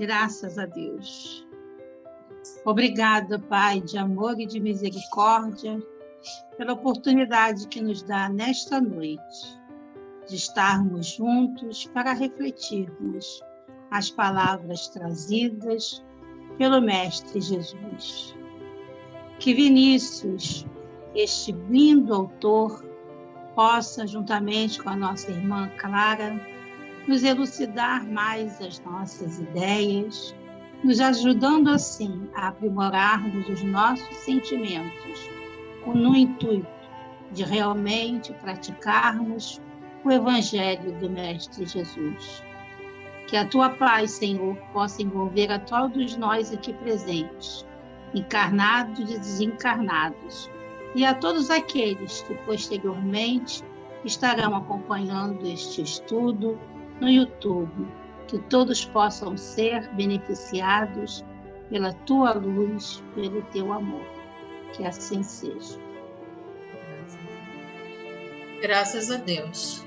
Graças a Deus. Obrigada, Pai de amor e de misericórdia, pela oportunidade que nos dá nesta noite de estarmos juntos para refletirmos as palavras trazidas pelo Mestre Jesus. Que Vinícius, este lindo autor, possa, juntamente com a nossa irmã Clara, nos elucidar mais as nossas ideias, nos ajudando assim a aprimorarmos os nossos sentimentos, no intuito de realmente praticarmos o Evangelho do Mestre Jesus. Que a tua paz, Senhor, possa envolver a todos nós aqui presentes, encarnados e desencarnados, e a todos aqueles que posteriormente estarão acompanhando este estudo no YouTube, que todos possam ser beneficiados pela tua luz, pelo teu amor. Que assim seja. Graças a Deus.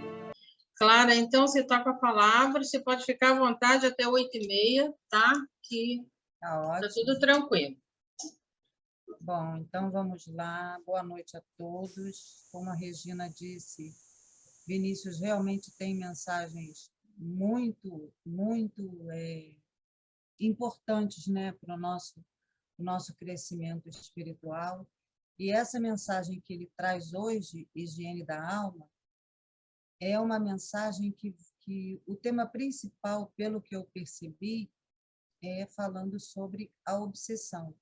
Clara, então, você está com a palavra, você pode ficar à vontade até 8h30, tá? Que Tá tudo tranquilo. Bom, então vamos lá. Boa noite a todos. Como a Regina disse, Vinícius realmente tem mensagens muito importantes, né, para o nosso crescimento espiritual. E essa mensagem que ele traz hoje, Higiene da Alma, é uma mensagem que o tema principal, pelo que eu percebi, é falando sobre a obsessão,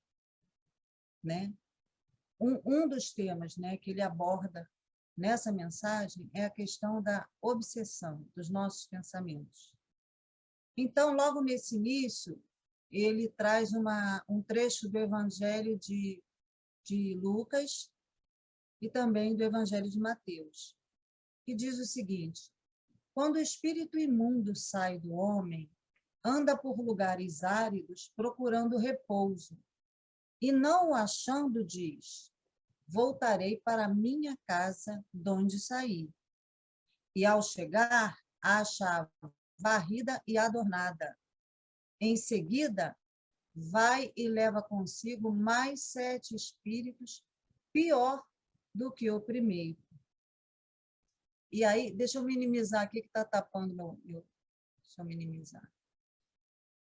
né? Um dos temas, né, que ele aborda nessa mensagem é a questão da obsessão dos nossos pensamentos. Então, logo nesse início, ele traz um trecho do Evangelho de Lucas e também do Evangelho de Mateus, que diz o seguinte: quando o espírito imundo sai do homem, anda por lugares áridos procurando repouso, e não o achando, diz: voltarei para a minha casa donde saí. E ao chegar, acha varrida e adornada. Em seguida, vai e leva consigo mais 7 espíritos, pior do que o primeiro. E aí, deixa eu minimizar aqui, que está tapando meu... Deixa eu minimizar.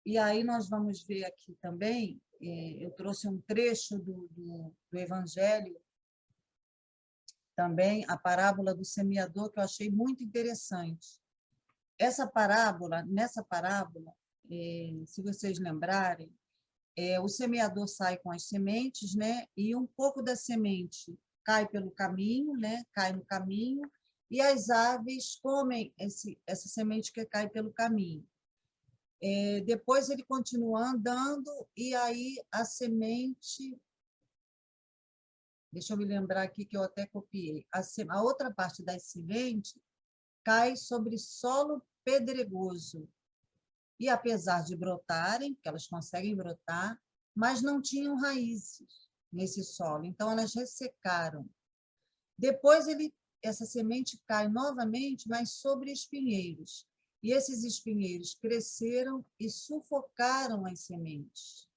E aí nós vamos ver aqui também, eu trouxe um trecho do Evangelho, também a parábola do semeador, que eu achei muito interessante. Nessa parábola, se vocês lembrarem, o semeador sai com as sementes, né? E um pouco da semente cai pelo caminho, né? Cai no caminho, e as aves comem essa semente que cai pelo caminho. Depois ele continua andando, e aí a semente... Deixa eu me lembrar aqui que eu até copiei. A outra parte da semente cai sobre solo pedregoso. E apesar de brotarem, porque elas conseguem brotar, mas não tinham raízes nesse solo, então elas ressecaram. Depois essa semente cai novamente, mas sobre espinheiros. E esses espinheiros cresceram e sufocaram as sementes.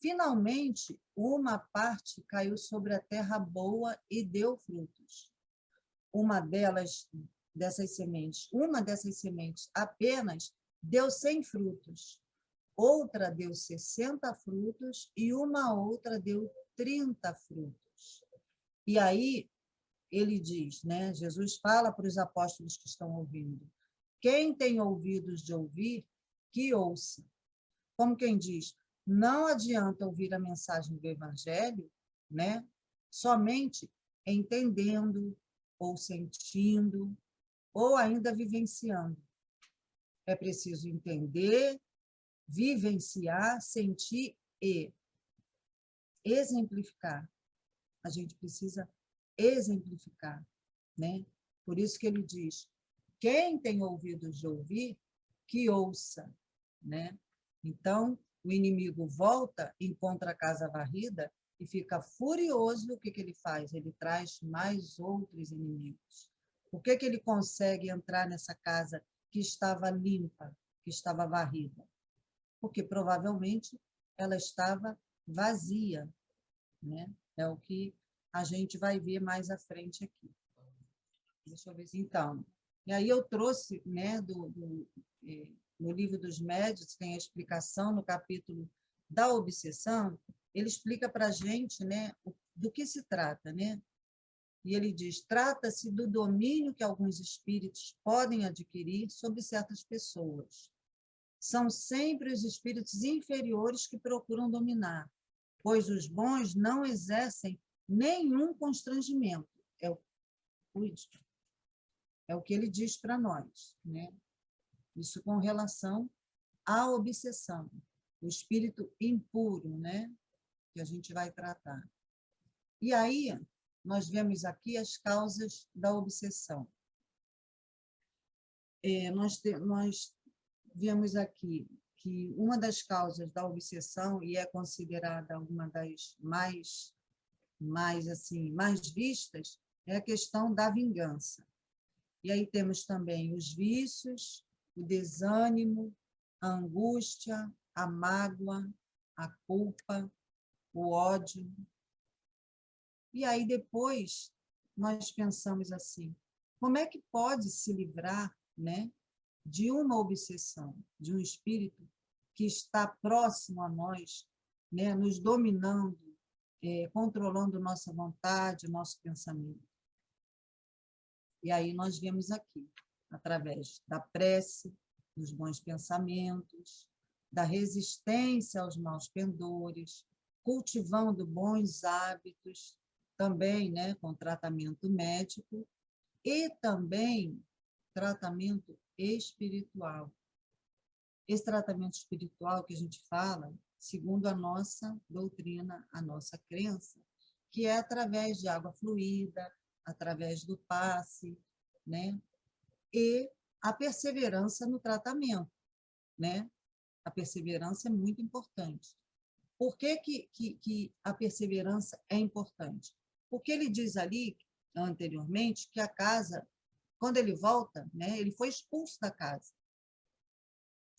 Finalmente, uma parte caiu sobre a terra boa e deu frutos. Uma dessas sementes apenas deu 100 frutos. Outra deu 60 frutos e uma outra deu 30 frutos. E aí ele diz, né? Jesus fala para os apóstolos que estão ouvindo: quem tem ouvidos de ouvir, que ouça. Como quem diz, não adianta ouvir a mensagem do Evangelho, né? Somente entendendo, ou sentindo, ou ainda vivenciando. É preciso entender, vivenciar, sentir e exemplificar. A gente precisa exemplificar, né? Por isso que ele diz: quem tem ouvidos de ouvir, que ouça, né? Então, o inimigo volta, encontra a casa varrida e fica furioso. O que ele faz? Ele traz mais outros inimigos. Por que ele consegue entrar nessa casa que estava limpa, que estava varrida? porque provavelmente ela estava vazia, né? É o que a gente vai ver mais à frente aqui. Deixa eu ver. Então, e aí eu trouxe, né, no livro dos médiuns, tem a explicação no capítulo da obsessão, ele explica para a gente, né, do que se trata, né? E ele diz, trata-se do domínio que alguns espíritos podem adquirir sobre certas pessoas. São sempre os espíritos inferiores que procuram dominar, pois os bons não exercem nenhum constrangimento. É o que ele diz para nós, né? Isso com relação à obsessão, o espírito impuro, né? Que a gente vai tratar. E aí, nós vemos aqui as causas da obsessão. Nós vemos aqui que uma das causas da obsessão, e é considerada uma das mais vistas, é a questão da vingança. E aí temos também os vícios, o desânimo, a angústia, a mágoa, a culpa, o ódio. E aí depois nós pensamos assim, como é que pode se livrar, né, de uma obsessão, de um espírito que está próximo a nós, né, nos dominando, controlando nossa vontade, nosso pensamento. E aí nós vemos aqui, através da prece, dos bons pensamentos, da resistência aos maus pendores, cultivando bons hábitos, também, né, com tratamento médico e também tratamento espiritual. Esse tratamento espiritual que a gente fala, segundo a nossa doutrina, a nossa crença, que é através de água fluida, através do passe, né? E a perseverança no tratamento, né? A perseverança é muito importante. Por que a perseverança é importante? Porque ele diz ali, anteriormente, que a casa, quando ele volta, né, ele foi expulso da casa.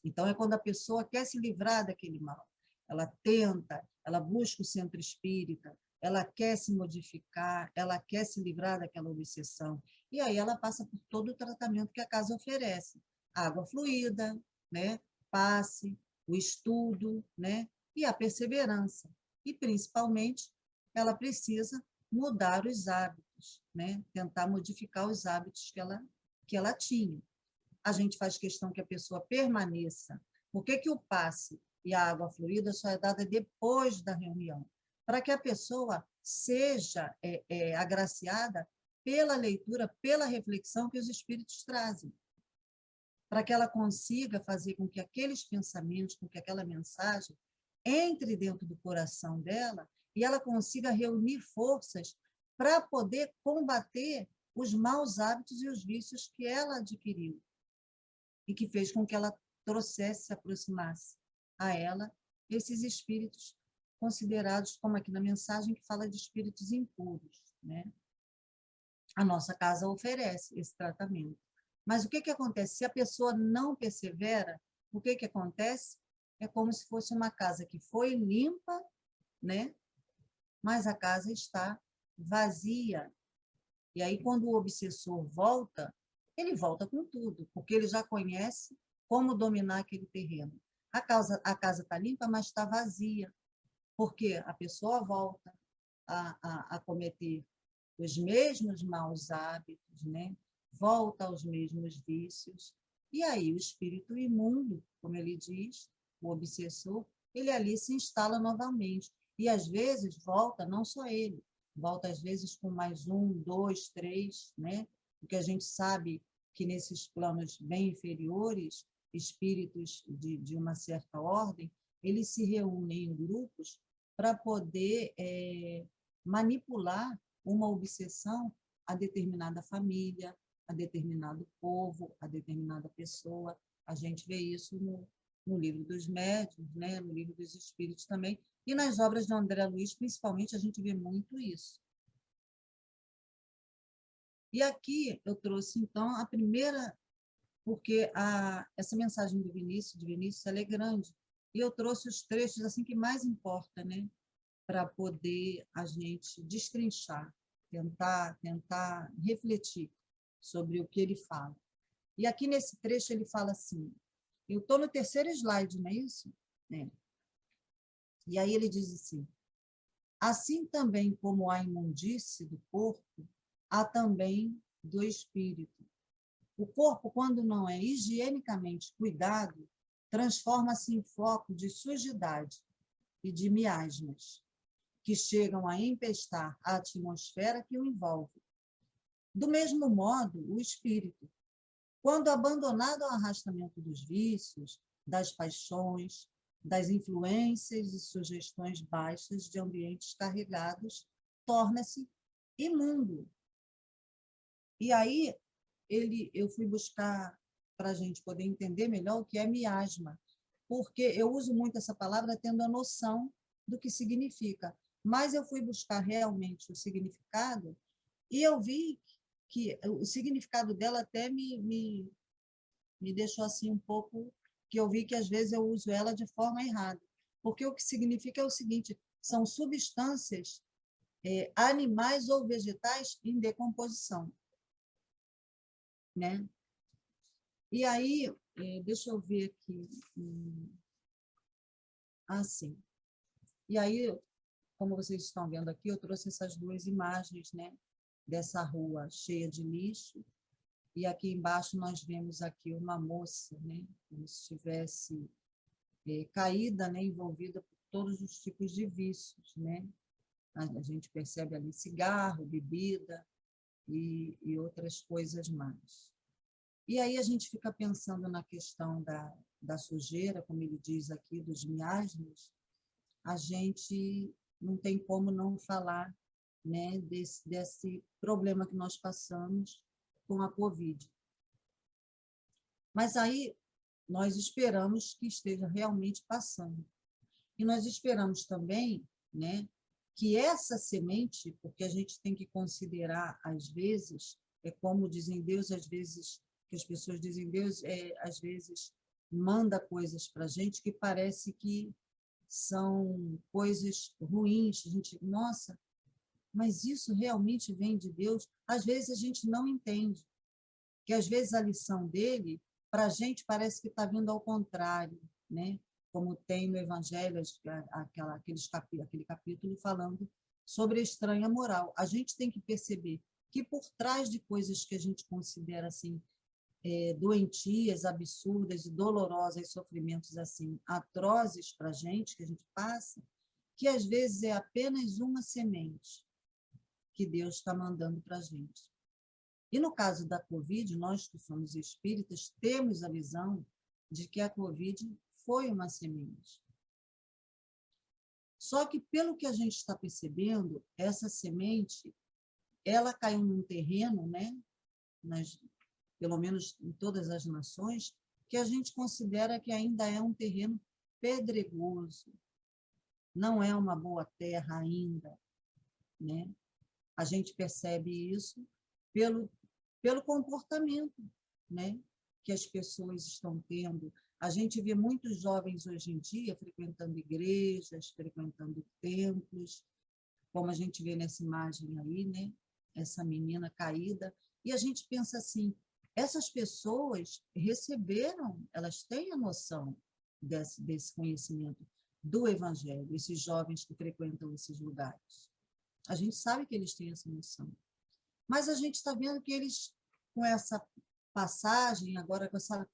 Então, é quando a pessoa quer se livrar daquele mal. Ela tenta, ela busca o centro espírita, ela quer se modificar, ela quer se livrar daquela obsessão. E aí ela passa por todo o tratamento que a casa oferece. Água fluida, né? Passe, o estudo, né? E a perseverança. E, principalmente, ela precisa mudar os hábitos, né? Tentar modificar os hábitos que ela tinha. A gente faz questão que a pessoa permaneça. Por que o passe e a água fluida só é dada depois da reunião? Para que a pessoa seja agraciada pela leitura, pela reflexão que os espíritos trazem. Para que ela consiga fazer com que aqueles pensamentos, com que aquela mensagem entre dentro do coração dela e ela consiga reunir forças para poder combater os maus hábitos e os vícios que ela adquiriu e que fez com que ela trouxesse, se aproximasse a ela esses espíritos considerados, como aqui na mensagem, que fala de espíritos impuros, né? A nossa casa oferece esse tratamento. Mas o que acontece? Se a pessoa não persevera, o que acontece? É como se fosse uma casa que foi limpa, né? Mas a casa está vazia. E aí, quando o obsessor volta, ele volta com tudo, porque ele já conhece como dominar aquele terreno. A casa está limpa, mas está vazia, porque a pessoa volta a cometer os mesmos maus hábitos, né? Volta aos mesmos vícios. E aí o espírito imundo, como ele diz, o obsessor, ele ali se instala novamente. E às vezes volta, não só ele, volta às vezes com mais 1, 2, 3, né? Porque a gente sabe que nesses planos bem inferiores, espíritos de uma certa ordem, eles se reúnem em grupos para poder manipular uma obsessão a determinada família, a determinado povo, a determinada pessoa. A gente vê isso no livro dos médiuns, né? No livro dos espíritos também, e nas obras de André Luiz, principalmente, a gente vê muito isso. E aqui eu trouxe, então, a primeira, porque essa mensagem de Vinícius, ela é grande, E eu trouxe os trechos assim que mais importa, né? Para poder a gente destrinchar, tentar refletir sobre o que ele fala. E aqui nesse trecho ele fala assim, eu estou no terceiro slide, não é isso? É. E aí ele diz assim, assim também como há imundície do corpo, há também do espírito. O corpo, quando não é higienicamente cuidado, transforma-se em foco de sujidade e de miasmas, que chegam a empestar a atmosfera que o envolve. Do mesmo modo, o espírito, quando abandonado ao arrastamento dos vícios, das paixões, das influências e sugestões baixas de ambientes carregados, torna-se imundo. E aí eu fui buscar para a gente poder entender melhor o que é miasma, porque eu uso muito essa palavra tendo a noção do que significa, mas eu fui buscar realmente o significado e eu vi que o significado dela até me deixou assim um pouco, que eu vi que às vezes eu uso ela de forma errada, porque o que significa é o seguinte, são substâncias animais ou vegetais em decomposição, né? E aí, deixa eu ver aqui, assim, e aí, como vocês estão vendo aqui, eu trouxe essas duas imagens, né, dessa rua cheia de lixo, e aqui embaixo nós vemos aqui uma moça, né, como se estivesse caída, né, envolvida por todos os tipos de vícios, né, a gente percebe ali cigarro, bebida e outras coisas mais. E aí a gente fica pensando na questão da sujeira, como ele diz aqui, dos miasmas, a gente não tem como não falar, né, desse problema que nós passamos com a Covid. Mas aí nós esperamos que esteja realmente passando. E nós esperamos também, né, que essa semente, porque a gente tem que considerar, às vezes, como dizem Deus, às vezes, que as pessoas dizem Deus, às vezes manda coisas para a gente que parece que são coisas ruins. A gente, nossa, mas isso realmente vem de Deus? Às vezes a gente não entende, que às vezes a lição dele, para a gente, parece que está vindo ao contrário, né? Como tem no Evangelho aquele capítulo falando sobre a estranha moral. A gente tem que perceber que por trás de coisas que a gente considera assim, doentias, absurdas e dolorosas, sofrimentos assim atrozes para a gente, que a gente passa, que às vezes é apenas uma semente que Deus está mandando para a gente. E no caso da Covid, nós que somos espíritas, temos a visão de que a Covid foi uma semente. Só que, pelo que a gente está percebendo, essa semente, ela caiu num terreno, né, pelo menos em todas as nações, que a gente considera que ainda é um terreno pedregoso, não é uma boa terra ainda, né? A gente percebe isso pelo comportamento, né, que as pessoas estão tendo. A gente vê muitos jovens hoje em dia frequentando igrejas, frequentando templos, como a gente vê nessa imagem aí, né, essa menina caída, e a gente pensa assim, essas pessoas receberam, elas têm a noção desse conhecimento do Evangelho, esses jovens que frequentam esses lugares. A gente sabe que eles têm essa noção. Mas a gente está vendo que eles, com essa passagem, agora com essa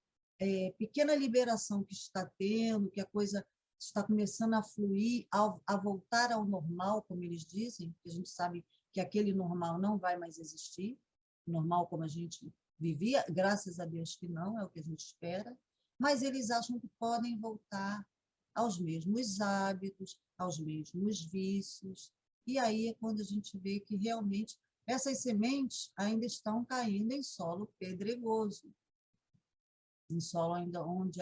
pequena liberação que está tendo, que a coisa está começando a fluir, a voltar ao normal, como eles dizem, que a gente sabe que aquele normal não vai mais existir, normal como a gente vivia, graças a Deus que não, é o que a gente espera, mas eles acham que podem voltar aos mesmos hábitos, aos mesmos vícios, e aí é quando a gente vê que realmente essas sementes ainda estão caindo em solo pedregoso, em solo onde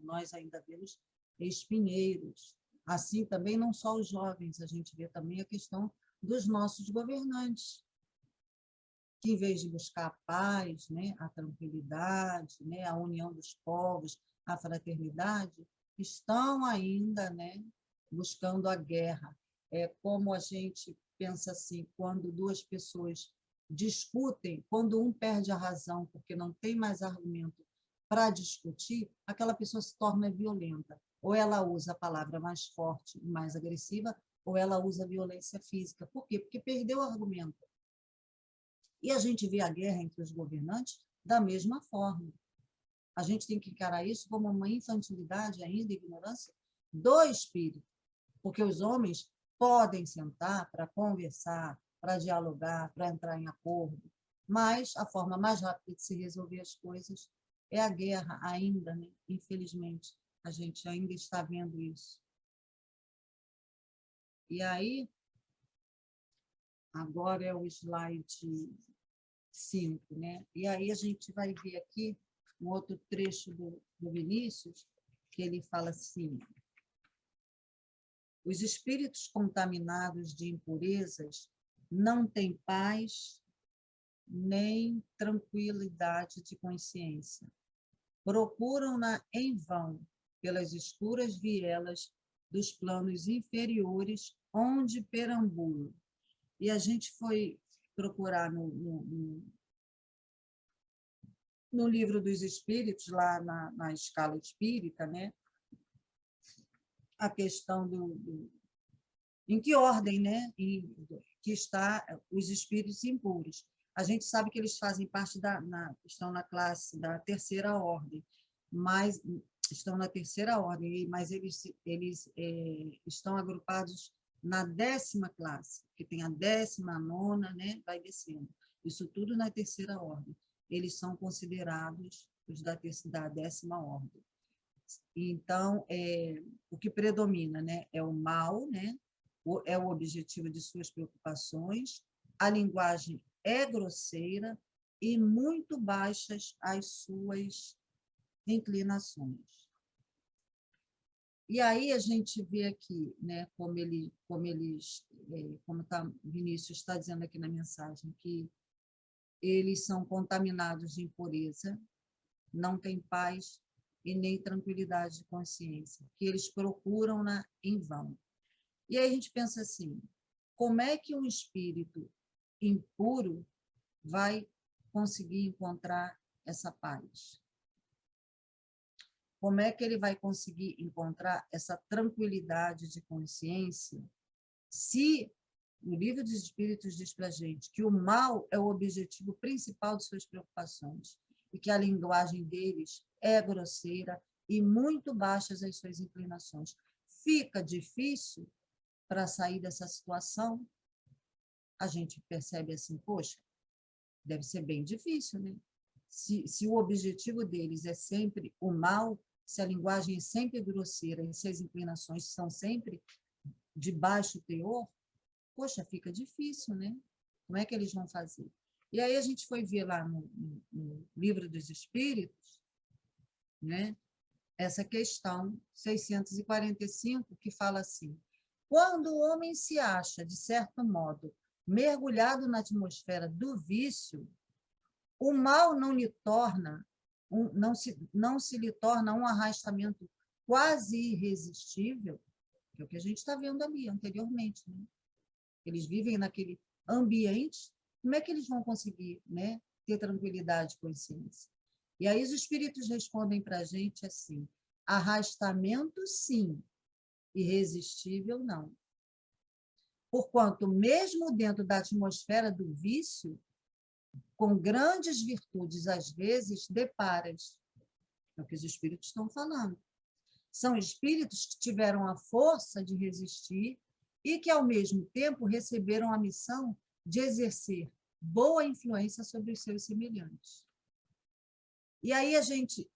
nós ainda vemos espinheiros. Assim também não só os jovens, a gente vê também a questão dos nossos governantes, que em vez de buscar a paz, né, a tranquilidade, né, a união dos povos, a fraternidade, estão ainda, né, buscando a guerra. É como a gente pensa assim, quando duas pessoas discutem, quando um perde a razão porque não tem mais argumento para discutir, aquela pessoa se torna violenta. Ou ela usa a palavra mais forte, mais agressiva, ou ela usa violência física. Por quê? Porque perdeu o argumento. E a gente vê a guerra entre os governantes da mesma forma. A gente tem que encarar isso como uma infantilidade ainda, ignorância do espírito. Porque os homens podem sentar para conversar, para dialogar, para entrar em acordo, mas a forma mais rápida de se resolver as coisas é a guerra ainda, né? Infelizmente, a gente ainda está vendo isso. E aí, agora é o slide 5, né? E aí a gente vai ver aqui um outro trecho do Vinícius, que ele fala assim: os espíritos contaminados de impurezas não têm paz nem tranquilidade de consciência. Procuram-na em vão pelas escuras vielas dos planos inferiores onde perambulam. E a gente foi procurar no livro dos espíritos, lá na escala espírita, né? A questão em que ordem, né? Que está os espíritos impuros. A gente sabe que eles fazem parte estão na classe da terceira ordem, mas estão na terceira ordem, mas eles estão agrupados na 10ª classe, que tem a 19ª, né? Vai descendo. Isso tudo na terceira ordem. Eles são considerados os da 10ª ordem. Então, o que predomina, né, é o mal, né, é o objetivo de suas preocupações, a linguagem é grosseira e muito baixas as suas inclinações. E aí a gente vê aqui, né, como Vinícius está dizendo aqui na mensagem, que eles são contaminados de impureza, não têm paz e nem tranquilidade de consciência, que eles procuram-na em vão. E aí a gente pensa assim, como é que um espírito impuro vai conseguir encontrar essa paz? Como é que ele vai conseguir encontrar essa tranquilidade de consciência se o Livro dos Espíritos diz para a gente que o mal é o objetivo principal de suas preocupações e que a linguagem deles é grosseira e muito baixas as suas inclinações? Fica difícil para sair dessa situação? A gente percebe assim, poxa, deve ser bem difícil, né? Se o objetivo deles é sempre o mal, se a linguagem é sempre grosseira e se as inclinações são sempre de baixo teor, poxa, fica difícil, né? Como é que eles vão fazer? E aí a gente foi ver lá no Livro dos Espíritos, né, essa questão 645, que fala assim: quando o homem se acha, de certo modo, mergulhado na atmosfera do vício, o mal não se lhe torna um arrastamento quase irresistível, que é o que a gente está vendo ali anteriormente, né? Eles vivem naquele ambiente, como é que eles vão conseguir, né, ter tranquilidade e consciência? E aí os espíritos respondem para a gente assim: arrastamento, sim, irresistível, não. Porquanto, mesmo dentro da atmosfera do vício, com grandes virtudes, às vezes, deparas. É o que os espíritos estão falando. São espíritos que tiveram a força de resistir e que, ao mesmo tempo, receberam a missão de exercer boa influência sobre os seus semelhantes. E aí a gente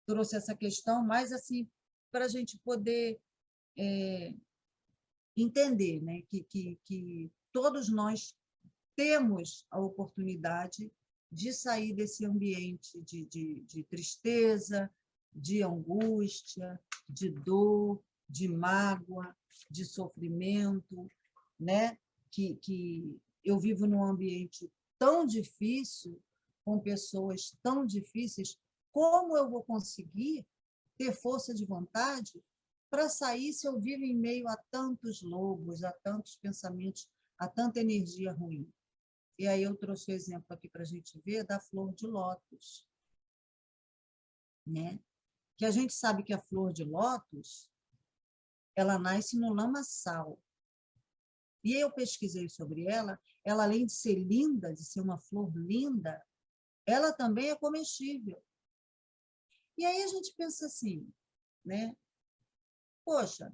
trouxe essa questão mais assim para a gente poder entender, né, que todos nós temos a oportunidade de sair desse ambiente de tristeza, de angústia, de dor, de mágoa, de sofrimento, né? Que eu vivo num ambiente tão difícil, com pessoas tão difíceis, como eu vou conseguir ter força de vontade para sair se eu vivo em meio a tantos lobos, a tantos pensamentos, a tanta energia ruim. E aí eu trouxe o exemplo aqui para a gente ver da flor de lótus, né? Que a gente sabe que a flor de lótus, ela nasce no lamaçal. E eu pesquisei sobre ela, além de ser linda, de ser uma flor linda, ela também é comestível. E aí a gente pensa assim, né? Poxa,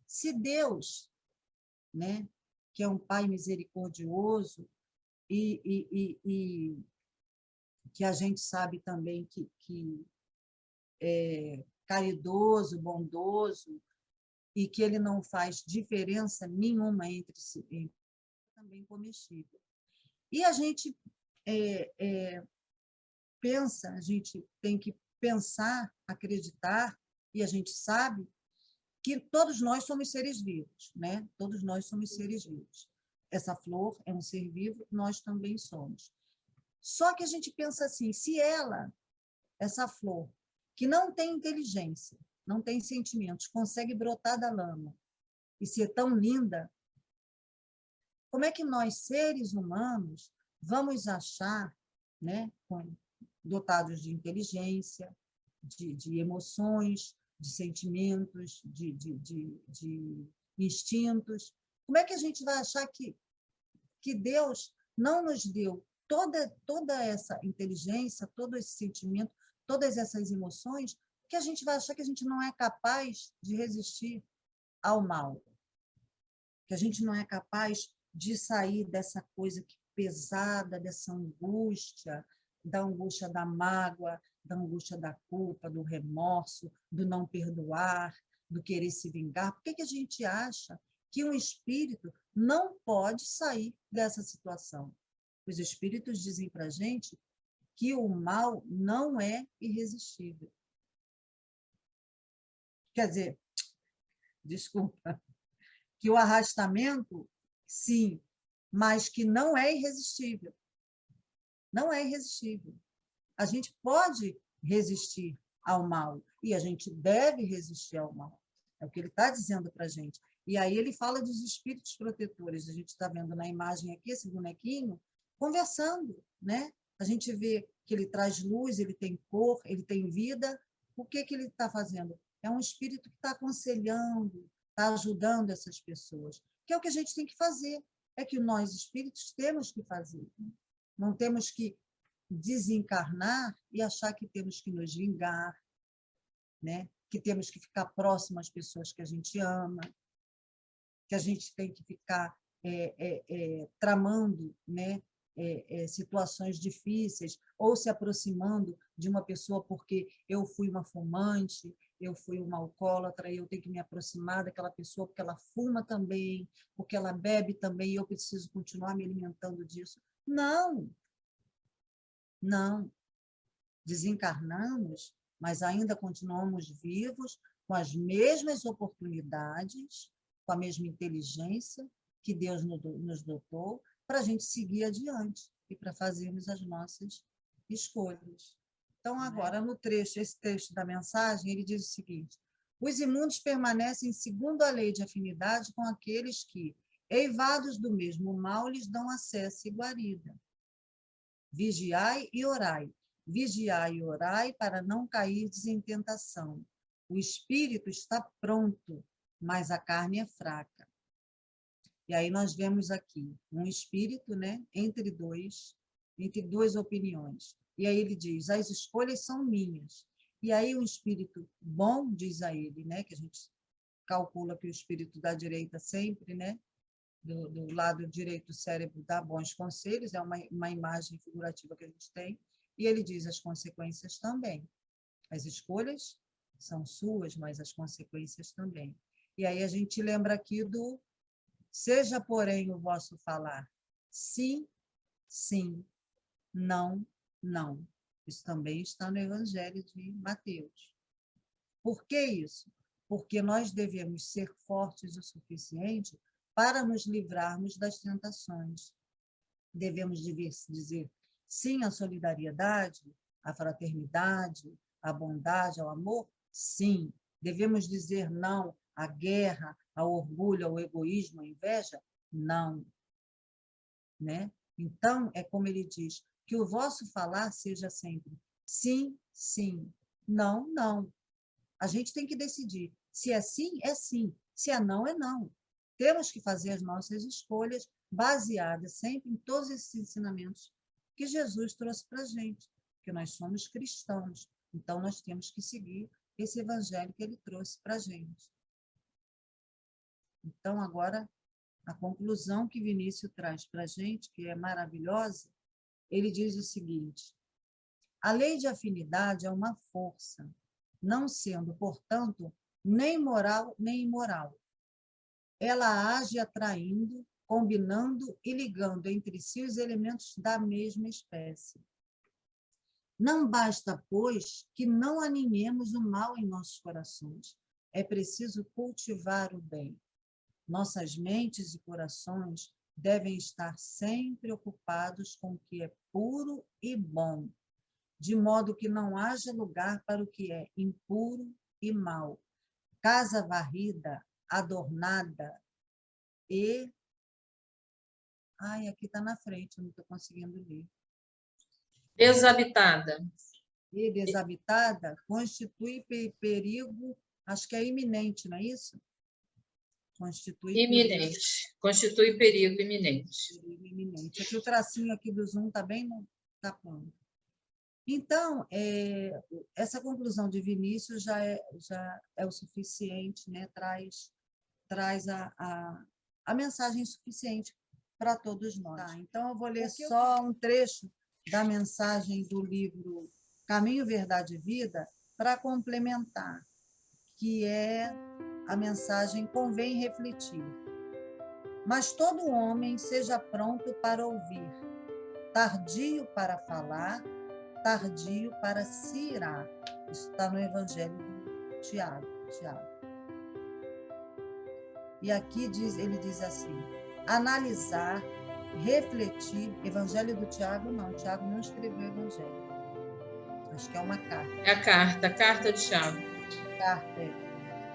se Deus, né, que é um Pai misericordioso e que a gente sabe também que é caridoso, bondoso, e que ele não faz diferença nenhuma entre si, também comestível. E a gente pensa, a gente tem que pensar, acreditar, e a gente sabe que todos nós somos seres vivos, né? Todos nós somos seres vivos. Essa flor é um ser vivo, nós também somos. Só que a gente pensa assim, se ela, essa flor, que não tem inteligência, não tem sentimentos, consegue brotar da lama e ser tão linda, como é que nós, seres humanos, vamos achar, né, dotados de inteligência, de emoções, de sentimentos, de instintos, como é que a gente vai achar que Deus não nos deu toda essa inteligência, todo esse sentimento, todas essas emoções, que a gente vai achar que a gente não é capaz de resistir ao mal, que a gente não é capaz de sair dessa coisa pesada, dessa angústia, da angústia da mágoa, da angústia da culpa, do remorso, do não perdoar, do querer se vingar. Por que a gente acha que um espírito não pode sair dessa situação? Os espíritos dizem para a gente que o mal não é irresistível. Quer dizer, desculpa, que o arrastamento, sim, mas que não é irresistível. Não é irresistível. A gente pode resistir ao mal e a gente deve resistir ao mal. É o que ele está dizendo para a gente. E aí ele fala dos espíritos protetores. A gente está vendo na imagem aqui, esse bonequinho, conversando, né? A gente vê que ele traz luz, ele tem cor, ele tem vida. O que ele está fazendo? É um espírito que está aconselhando, está ajudando essas pessoas. Que é o que a gente tem que fazer. É que nós, espíritos, temos que fazer. Não temos que desencarnar e achar que temos que nos vingar, né? Que temos que ficar próximo às pessoas que a gente ama, que a gente tem que ficar tramando, né? Situações difíceis, ou se aproximando de uma pessoa porque eu fui uma fumante, eu fui uma alcoólatra, e eu tenho que me aproximar daquela pessoa porque ela fuma também, porque ela bebe também, e eu preciso continuar me alimentando disso. Não! Não. Desencarnamos, mas ainda continuamos vivos, com as mesmas oportunidades, com a mesma inteligência que Deus nos dotou, para a gente seguir adiante e para fazermos as nossas escolhas. Então, agora, no trecho, esse trecho da mensagem, ele diz o seguinte: os imundos permanecem segundo a lei de afinidade com aqueles que, eivados do mesmo mal, lhes dão acesso e guarida. Vigiai e orai. Vigiai e orai para não cairdes em tentação. O espírito está pronto, mas a carne é fraca. E aí nós vemos aqui um espírito, né, entre duas opiniões. E aí ele diz: as escolhas são minhas. E aí um espírito bom, diz a ele, né, que a gente calcula que o espírito da direita sempre, né, do lado direito do cérebro dá bons conselhos, é uma imagem figurativa que a gente tem, e ele diz as consequências também. As escolhas são suas, mas as consequências também. E aí a gente lembra aqui do seja, porém, o vosso falar sim, sim, não, não. Isso também está no Evangelho de Mateus. Por que isso? Porque nós devemos ser fortes o suficiente para nos livrarmos das tentações. Devemos dizer sim à solidariedade, à fraternidade, à bondade, ao amor, Sim. Devemos dizer não à guerra, ao orgulho, ao egoísmo, à inveja? Não. Né? Então, é como ele diz, que o vosso falar seja sempre sim, sim, não, não. A gente tem que decidir. Se é sim, é sim. Se é não, é não. Temos que fazer as nossas escolhas baseadas sempre em todos esses ensinamentos que Jesus trouxe para a gente, porque nós somos cristãos. Então, nós temos que seguir esse evangelho que ele trouxe para a gente. Então, agora, a conclusão que Vinícius traz para a gente, que é maravilhosa, ele diz o seguinte: a lei de afinidade é uma força, não sendo, portanto, nem moral nem imoral. Ela age atraindo, combinando e ligando entre si os elementos da mesma espécie. Não basta, pois, que não animemos o mal em nossos corações. É preciso cultivar o bem. Nossas mentes e corações devem estar sempre ocupados com o que é puro e bom, de modo que não haja lugar para o que é impuro e mau. Casa varrida, adornada e... Ai, aqui está na frente, eu não estou conseguindo ler. Desabitada. E desabitada constitui perigo, acho que é iminente, não é isso? Constitui iminente. Constitui perigo iminente. Perigo iminente. Aqui o tracinho aqui do Zoom está bem tapando. Então, essa conclusão de Vinícius já é o suficiente, né? Traz a mensagem suficiente para todos nós. Tá, então, eu vou ler só um trecho da mensagem do livro Caminho, Verdade e Vida para complementar, que é a mensagem Convém Refletir. Mas todo homem seja pronto para ouvir, tardio para falar, tardio para se irar. Isso está no Evangelho de Tiago. E aqui ele diz assim: analisar, refletir. Evangelho do Tiago, não. Tiago não escreveu Evangelho. Acho que é uma carta. É a carta de Tiago. Carta,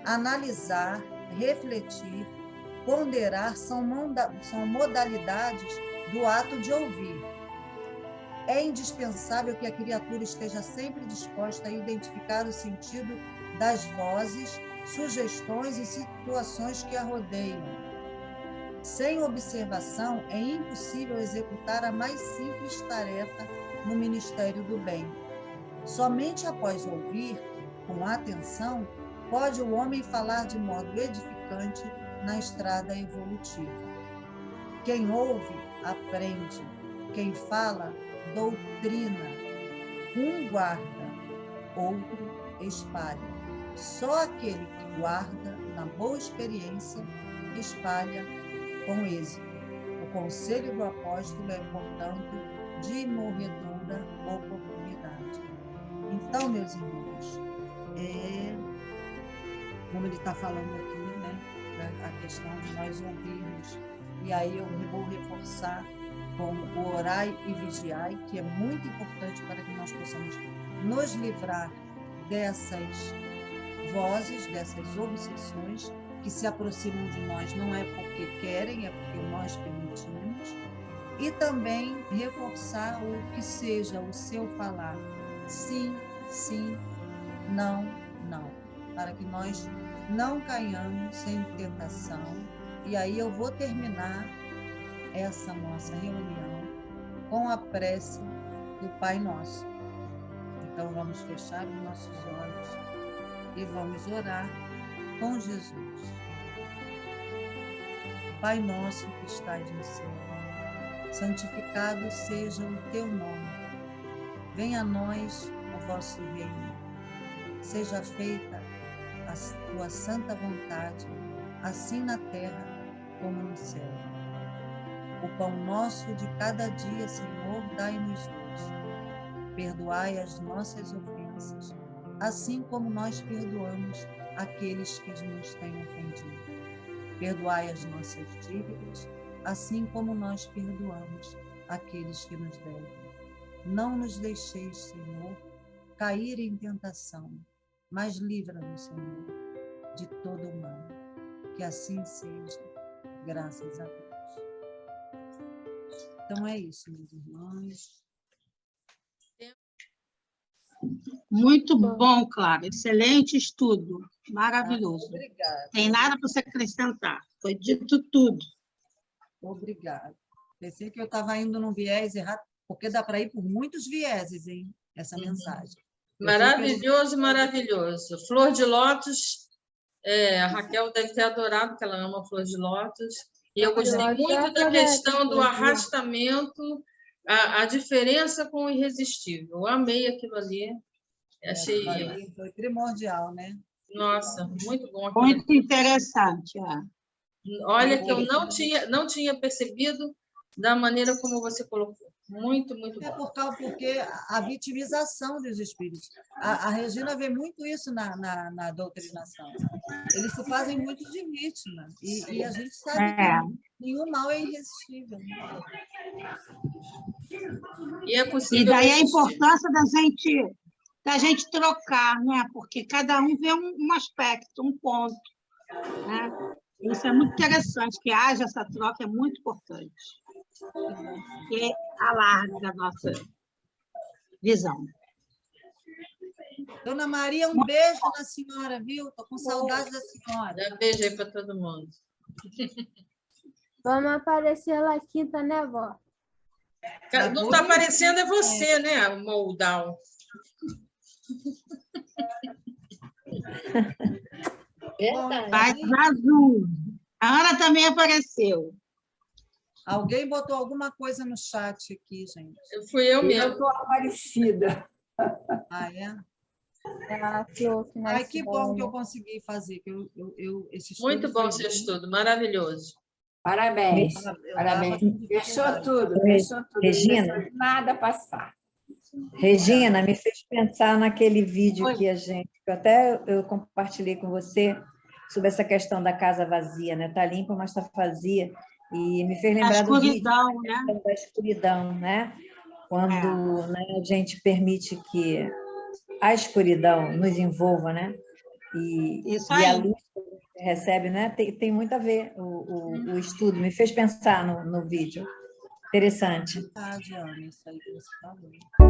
analisar, refletir, ponderar são modalidades do ato de ouvir. É indispensável que a criatura esteja sempre disposta a identificar o sentido das vozes, sugestões e situações que a rodeiam. Sem observação, é impossível executar a mais simples tarefa no ministério do bem. Somente após ouvir, com atenção, pode o homem falar de modo edificante na estrada evolutiva. Quem ouve, aprende. Quem fala, doutrina. Um guarda, outro espalha. Só aquele que guarda, na boa experiência, espalha com êxito. O conselho do apóstolo é, portanto, de morredora oportunidade. Então, meus irmãos, como ele está falando aqui, né, a questão de nós ouvirmos, e aí eu vou reforçar com o orai e vigiai, que é muito importante para que nós possamos nos livrar dessas vozes, dessas obsessões que se aproximam de nós, não é porque querem, é porque nós permitimos, e também reforçar o que seja o seu falar, sim, sim, não, não, para que nós não caiamos em tentação. E aí eu vou terminar essa nossa reunião com a prece do Pai Nosso. Então vamos fechar os nossos olhos e vamos orar com Jesus. Pai nosso que estais no céu, santificado seja o teu nome. Venha a nós o vosso reino. Seja feita a tua santa vontade, assim na terra como no céu. O pão nosso de cada dia, Senhor, dai-nos hoje. Perdoai as nossas ofensas, assim como nós perdoamos aqueles que nos têm ofendido. Perdoai as nossas dívidas, assim como nós perdoamos aqueles que nos devem. Não nos deixeis, Senhor, cair em tentação, mas livra-nos, Senhor, de todo o mal. Que assim seja, graças a Deus. Então é isso, meus irmãos. Muito bom, Clara. Excelente estudo. Maravilhoso. Obrigada. Tem nada para se acrescentar. Foi dito tudo. Obrigada. Pensei que eu estava indo num viés errado, porque dá para ir por muitos vieses, hein? Essa mensagem. Maravilhoso, maravilhoso. Flor de lótus, a Raquel deve ter adorado, porque ela ama flor de lótus. E eu gostei muito da questão do arrastamento, a diferença com o irresistível. Eu amei aquilo ali. Achei, foi primordial, né? nossa, muito bom. Aquilo. Muito interessante. Olha que eu não tinha percebido da maneira como você colocou. Muito, muito bom. Porque a vitimização dos espíritos. A Regina vê muito isso na doutrinação. Eles se fazem muito de vítima. E a gente sabe que nenhum mal é irresistível. E é possível. E daí a importância da gente trocar, né? Porque cada um vê um aspecto, um ponto. Né? Isso é muito interessante, que haja essa troca, é muito importante. Que alarga a nossa visão. Dona Maria, um beijo na senhora, viu? Estou com saudade da senhora. Dá beijo aí para todo mundo. Vamos aparecer lá quinta, né, vó? Não está aparecendo é você, né, o Moldal? Faz azul. A Ana também apareceu. Alguém botou alguma coisa no chat aqui, gente. Fui eu mesmo. Eu estou Aparecida. Ah, é? Ai, que bom que eu consegui fazer. Esse estudo muito bom seu estudo, maravilhoso. Parabéns. Parabéns. Fechou tudo. Regina, não nada passar. Regina, me fez pensar naquele vídeo que eu compartilhei com você sobre essa questão da casa vazia, né? Tá limpa, mas está vazia. E me fez lembrar do vídeo da escuridão, né? Quando né, a gente permite que a escuridão nos envolva, né? E a luz que você recebe, né? Tem muito a ver o estudo. Me fez pensar no vídeo. Interessante. Diana, isso aí que você falou.